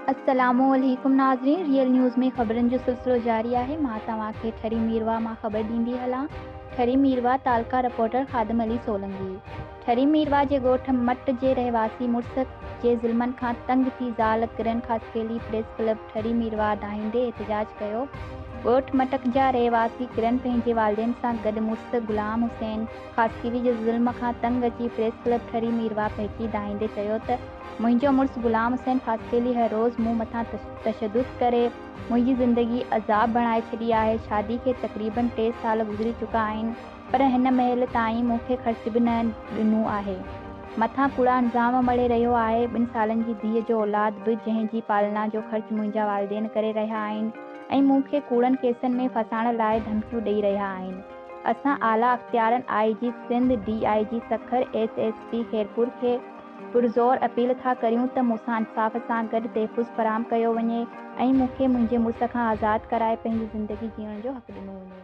अस्सलामुअलैकुम नाज़रीन, real news में ख़बरनि जो सिलसिलो जारी आहे। मां तव्हांखे ठरी मीरवा मां ख़बर ॾींदी हलां। ठरी मीरवा तालका रिपोर्टर ख़ादिम अली सोलंकी। ठरी मीरवा जे ॻोठ मट जे रहवासी मुड़िस जे ज़ुल्मनि खां तंग थी ज़ाल किरन ख़ासकेली प्रेस क्लब ठरी मीरवा ॾांहींदे एहतिजाज कयो। ॻोठ मटक जा रहवासी किरन पंहिंजे वालिदेन सां गॾु मुड़िस गुलाम हुसैन ख़ासकेली जे ज़ुल्म खां तंग अची प्रेस क्लब ठरी मीरवा पहुची ॾांहींदे चयो त मुंहिंजो मुड़ुसु गुलाम हुसैन ख़ासकेली हर रोज़ मूं मथां तशद्दुद करे मुंहिंजी ज़िंदगी अज़ाब बणाए छॾी आहे। शादी खे तक़रीबन 3 साल गुज़री चुका आहिनि, पर हिन महिल ताईं मूंखे ख़र्च बि न ॾिनो आहे। मथां कूड़ा इल्ज़ाम मड़े रहियो आहे। 2 सालनि जी धीअ जो औलाद बि जंहिंजी पालना जो ख़र्च मुंहिंजा वालिदेन करे रहिया आहिनि ऐं मूंखे कूड़नि केसनि में फसाइण लाइ धमकियूं ॾेई रहिया आहिनि। असां आला अख़्तियारनि IG Sindh, DIG Sukkur, SSP Khairpur खे पुरज़ोर अपील था करियूं त मूंसां इंसाफ़ सां गॾु तहफ़्फ़ुज़ फ़राहम कयो वञे ऐं मूंखे मुंहिंजे मुड़िस खां आज़ादु कराए पंहिंजी ज़िंदगी जीअण जो हक़ ॾिनो वञे।